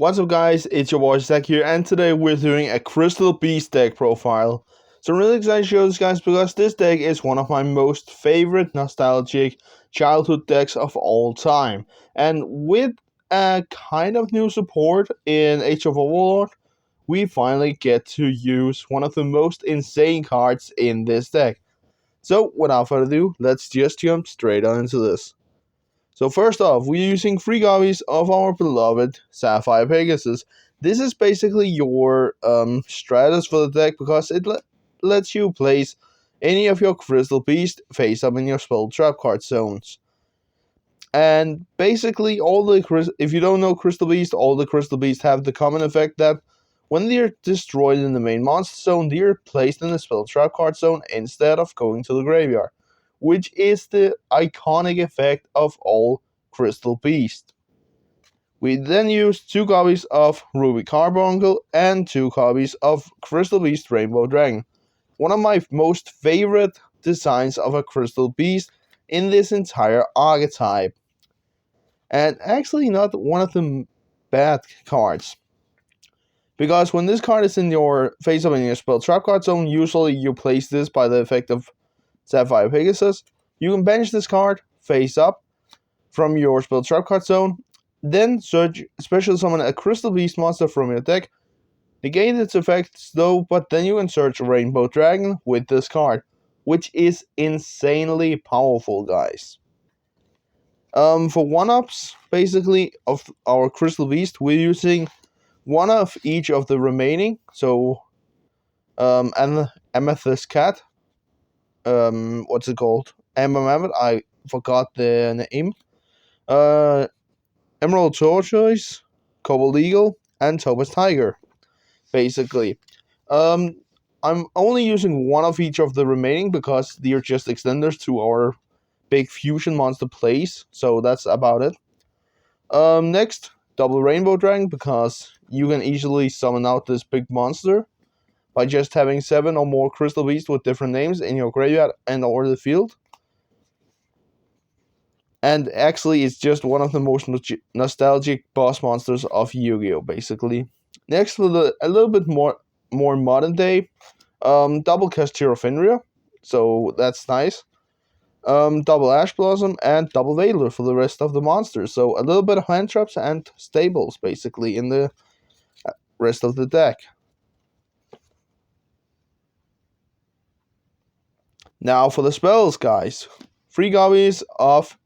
What's up guys, it's your boy Zach here, and today we're doing a Crystal Beast deck profile. So I'm really excited to show this guys because this deck is one of my most favorite nostalgic childhood decks of all time. And with a kind of new support in Age of Overlord, we finally get to use one of the most insane cards in this deck. So without further ado, let's just jump straight on into this. So first off, we're using 3 copies of our beloved Sapphire Pegasus. This is basically your stratus for the deck because it lets you place any of your Crystal Beast face up in your spell trap card zones. And basically, if you don't know Crystal Beast, all the Crystal Beasts have the common effect that when they're destroyed in the main monster zone, they're placed in the spell trap card zone instead of going to the graveyard, which is the iconic effect of all Crystal Beast. We then use 2 copies of Ruby Carbuncle and 2 copies of Crystal Beast Rainbow Dragon. One of my most favorite designs of a Crystal Beast in this entire archetype. And actually not one of the bad cards. Because when this card is in your face up in your spell trap card zone, usually you place this by the effect of Sapphire Pegasus. You can bench this card face up from your spell trap card zone, then special summon a Crystal Beast monster from your deck. Negate its effects though, but then you can search Rainbow Dragon with this card, which is insanely powerful, guys. For 1-ups, basically, of our Crystal Beast, we're using 1 of each of the remaining. So, Amethyst Cat. What's it called? Amber Mammoth. I forgot the name. Emerald Tortoise, Cobalt Eagle, and Topaz Tiger. Basically, I'm only using 1 of each of the remaining because they're just extenders to our big fusion monster plays. So that's about it. Next, double Rainbow Dragon because you can easily summon out this big monster by just having 7 or more Crystal Beasts with different names in your graveyard and or the field. And actually, it's just one of the most nostalgic boss monsters of Yu-Gi-Oh! Basically. Next, for a little bit more modern day, double Castillo Fenrir, so that's nice. Double Ash Blossom and double Veiler for the rest of the monsters. So a little bit of hand traps and stables basically in the rest of the deck. Now for the spells, guys. 3 copies of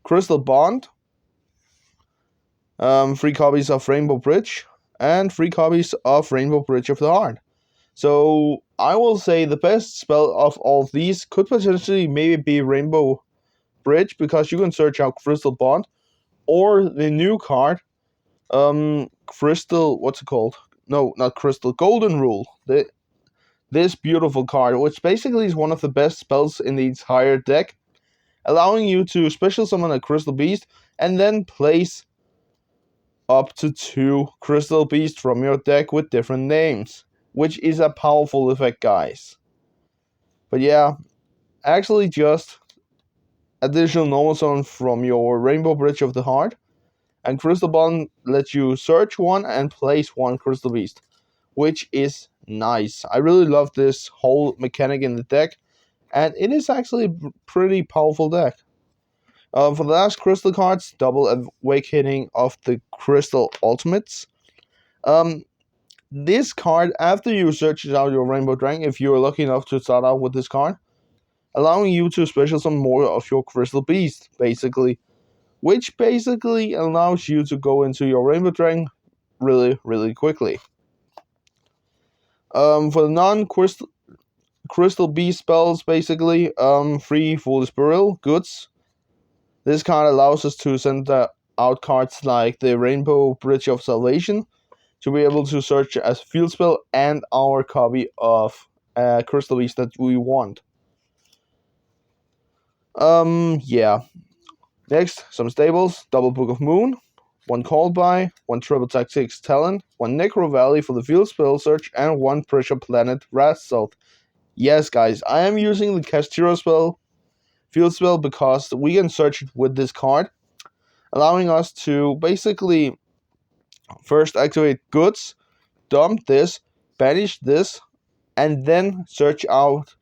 Crystal Bond, 3 copies of Rainbow Bridge, and 3 copies of Rainbow Bridge of the Heart. So I will say the best spell of all of these could potentially maybe be Rainbow Bridge because you can search out Crystal Bond, or the new card, Crystal, what's it called? No, not Crystal, Golden Rule. This beautiful card, which basically is one of the best spells in the entire deck, allowing you to special summon a Crystal Beast and then place up to 2 Crystal Beasts from your deck with different names, which is a powerful effect, guys. But yeah, actually just additional normal summon from your Rainbow Bridge of the Heart, and Crystal Bond lets you search 1 and place 1 Crystal Beast, which is nice. I really love this whole mechanic in the deck, and it is actually a pretty powerful deck. For the last crystal cards, double Awakening of the Crystal Ultimates. This card, after you search out your Rainbow Dragon, if you are lucky enough to start out with this card, allowing you to special summon more of your Crystal Beast, basically, which basically allows you to go into your Rainbow Dragon really, really quickly. For the non-Crystal Beast spells, basically, 3 Foolish Burial, goods. This card allows us to send out cards like the Rainbow Bridge of Salvation to be able to search as field spell and our copy of Crystal Beast that we want. Yeah. Next, some stables. Double Book of Moon, 1 Called By, 1 Triple Tactics Talent, 1 Necro Valley for the field spell search, and 1 Pressure Planet Wrath Salt. Yes, guys, I am using the Castillo field spell because we can search it with this card, allowing us to basically First, activate goods, dump this, banish this, and then search out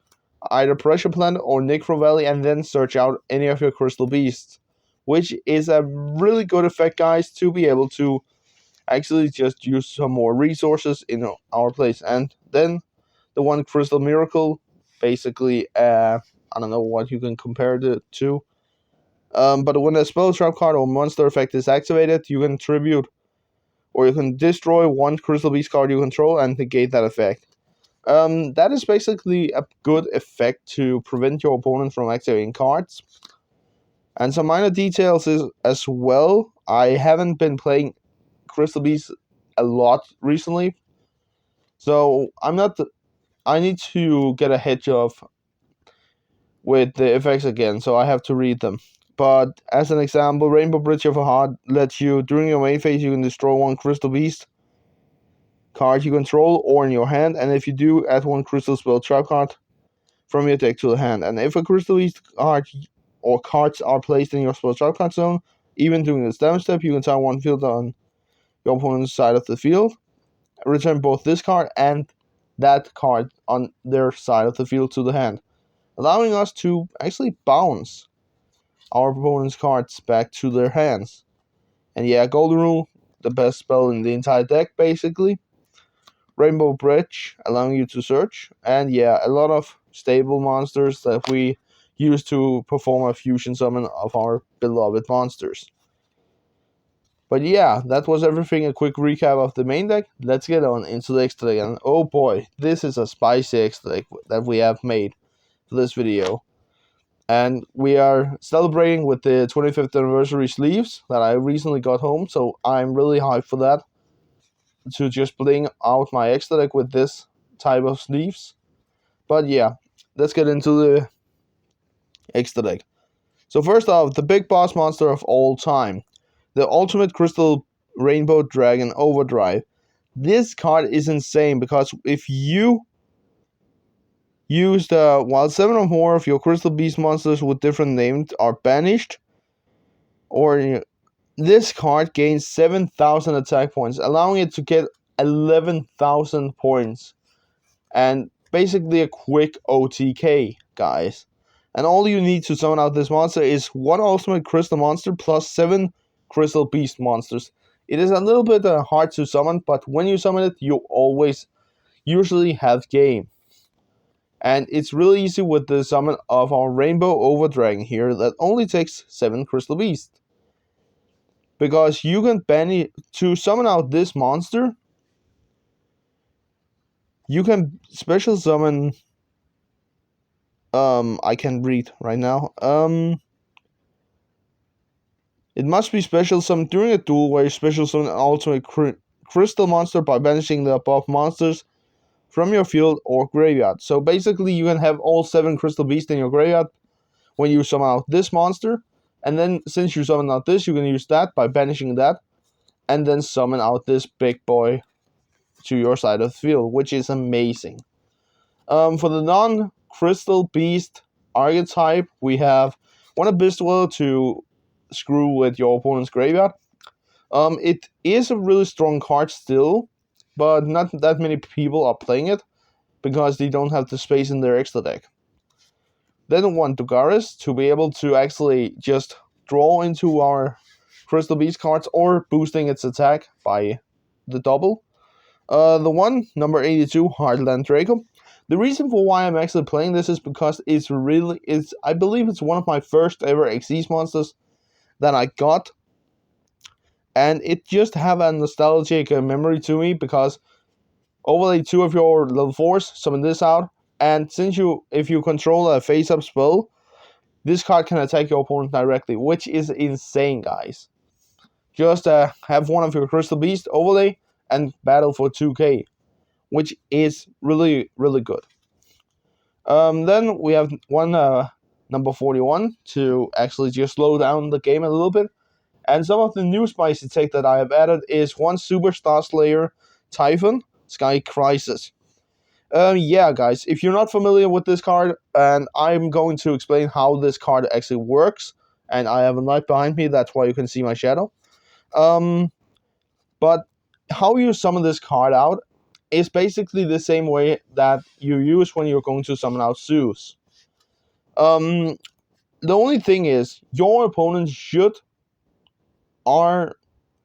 either Pressure Plant or Necro Valley, and then search out any of your Crystal Beasts, which is a really good effect, guys, to be able to actually just use some more resources in our place. And then the one Crystal Miracle, basically, I don't know what you can compare it to. But when a spell trap card or monster effect is activated, you can tribute or you can destroy one Crystal Beast card you control and negate that effect. That is basically a good effect to prevent your opponent from activating cards. And some minor details is as well. I haven't been playing Crystal Beast a lot recently, so I'm not. I need to get a head of with the effects again, so I have to read them. But as an example, Rainbow Bridge of a Heart lets you, during your main phase, you can destroy one Crystal Beast card you control or in your hand, and if you do, add one Crystal Spell Trap card from your deck to the hand. And if a Crystal Beast card or cards are placed in your Spell Trap card zone, even during this damage step, you can tile one field on your opponent's side of the field, return both this card and that card on their side of the field to the hand, allowing us to actually bounce our opponent's cards back to their hands. And yeah, Golden Rule, the best spell in the entire deck, basically. Rainbow Bridge, allowing you to search. And yeah, a lot of stable monsters that we use to perform a fusion summon of our beloved monsters. But yeah, that was everything. A quick recap of the main deck. Let's get on into the extra deck. And oh boy, this is a spicy extra deck that we have made for this video. And we are celebrating with the 25th anniversary sleeves that I recently got home, so I'm really hyped for that. To just bling out my extra deck with this type of sleeves. But yeah, let's get into the extra deck. So first off, the big boss monster of all time, the Ultimate Crystal Rainbow Dragon Overdrive. This card is insane because if you used while 7 or more of your Crystal Beast monsters with different names are banished, or this card gains 7,000 attack points, allowing it to get 11,000 points. And basically a quick OTK, guys. And all you need to summon out this monster is one Ultimate Crystal Monster plus 7 Crystal Beast monsters. It is a little bit hard to summon, but when you summon it, you always usually have game. And it's really easy with the summon of our Rainbow Overdragon here that only takes 7 Crystal Beasts. Because you can ban to summon out this monster, you can special summon. I can read right now. It must be special summoned during a duel where you special summon an ultimate crystal monster by banishing the above monsters from your field or graveyard. So basically, you can have all 7 crystal beasts in your graveyard when you summon out this monster, and then since you summon out this, you can use that by banishing that, and then summon out this big boy to your side of the field, which is amazing. For the non-crystal beast archetype, we have one Abyss Dweller to screw with your opponent's graveyard. It is a really strong card still, but not that many people are playing it because they don't have the space in their extra deck. Then one Dugaris to be able to actually just draw into our Crystal Beast cards or boosting its attack by the double. The one, number 82, Heartland Draco. The reason for why I'm actually playing this is because I believe it's one of my first ever Xyz monsters that I got. And it just have a nostalgic memory to me because overlay 2 of your level 4s, summon this out, and if you control a face-up spell, this card can attack your opponent directly, which is insane, guys. Just have one of your Crystal Beast overlay and battle for 2k, which is really, really good. Then we have one number 41 to actually just slow down the game a little bit. And some of the new spicy tech that I have added is one Superstar Slayer Typhon Sky Crisis. Yeah, guys, if you're not familiar with this card, and I'm going to explain how this card actually works, and I have a light behind me, that's why you can see my shadow. But how you summon this card out is basically the same way that you use when you're going to summon out Zeus. The only thing is, your opponent are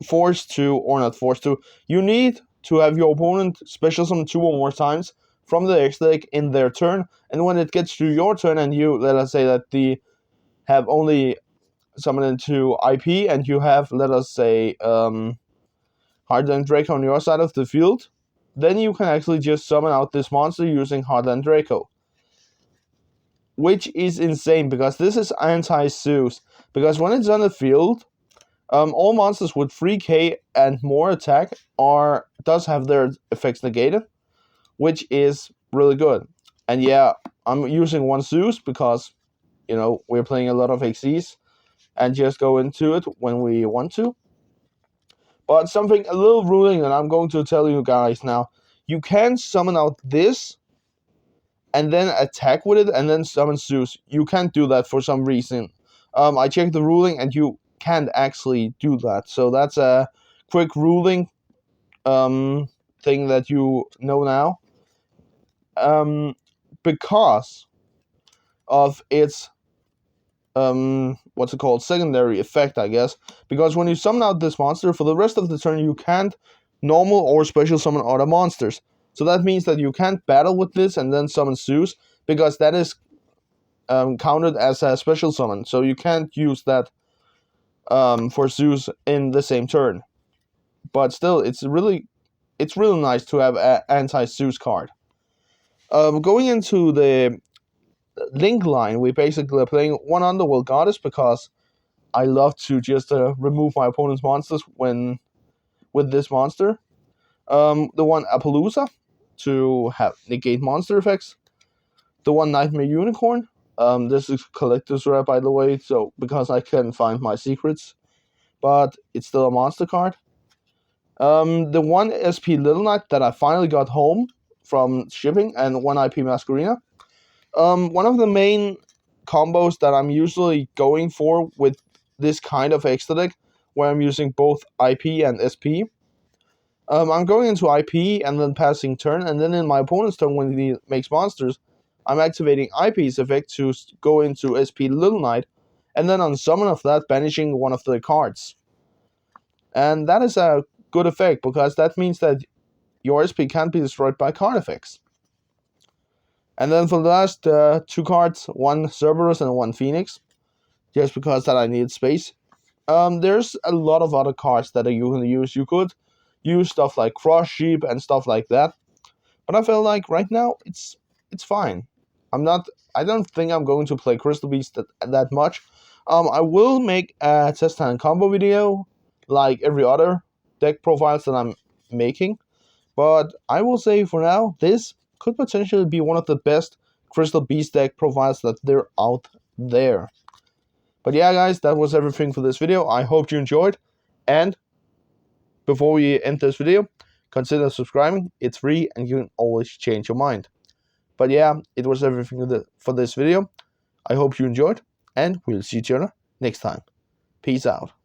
forced to, or not forced to, you need to have your opponent special summon 2 or more times from the X deck in their turn, and when it gets to your turn and you, let us say that the have only summoned into IP and you have, let us say, Heartland Draco on your side of the field, then you can actually just summon out this monster using Heartland Draco. Which is insane, because this is anti-Zeus. Because when it's on the field, all monsters with 3k and more attack does have their effects negated, which is really good. And yeah, I'm using one Zeus because, we're playing a lot of XCs and just go into it when we want to. But a little ruling that I'm going to tell you guys now. You can summon out this and then attack with it and then summon Zeus. You can't do that for some reason. I checked the ruling and you can't actually do that. So that's a quick ruling thing that you know now. Because of its secondary effect, I guess. Because when you summon out this monster, for the rest of the turn you can't normal or special summon other monsters. So that means that you can't battle with this and then summon Zeus, because that is counted as a special summon. So you can't use that for Zeus in the same turn. But still, it's really nice to have an anti-Zeus card. Going into the Link line, we basically are playing one Underworld Goddess because I love to just remove my opponent's monsters with this monster. The one Appaloosa to have negate monster effects. The one Nightmare Unicorn. This is collector's rare, by the way, so because I can't find my secrets, but it's still a monster card. The one SP Little Knight that I finally got home from shipping, and one IP Masquerena. One of the main combos that I'm usually going for with this kind of extra deck, where I'm using both IP and SP. I'm going into IP and then passing turn, and then in my opponent's turn, when he makes monsters, I'm activating IP's effect to go into SP Little Knight, and then on summon of that, banishing one of the cards. And that is a good effect, because that means that your SP can't be destroyed by card effects. And then for the last 2 cards, one Cerberus and one Phoenix, just because that I need space. There's a lot of other cards that you can use. You could use stuff like Cross Sheep and stuff like that, but I feel like right now it's fine. I don't think I'm going to play Crystal Beast that much. I will make a test and combo video like every other deck profiles that I'm making, but I will say for now, this could potentially be one of the best Crystal Beast deck profiles that they're out there. But yeah, guys, that was everything for this video. I hope you enjoyed, and before we end this video, consider subscribing. It's free and you can always change your mind. But yeah, it was everything for this video. I hope you enjoyed, and we'll see each other next time. Peace out.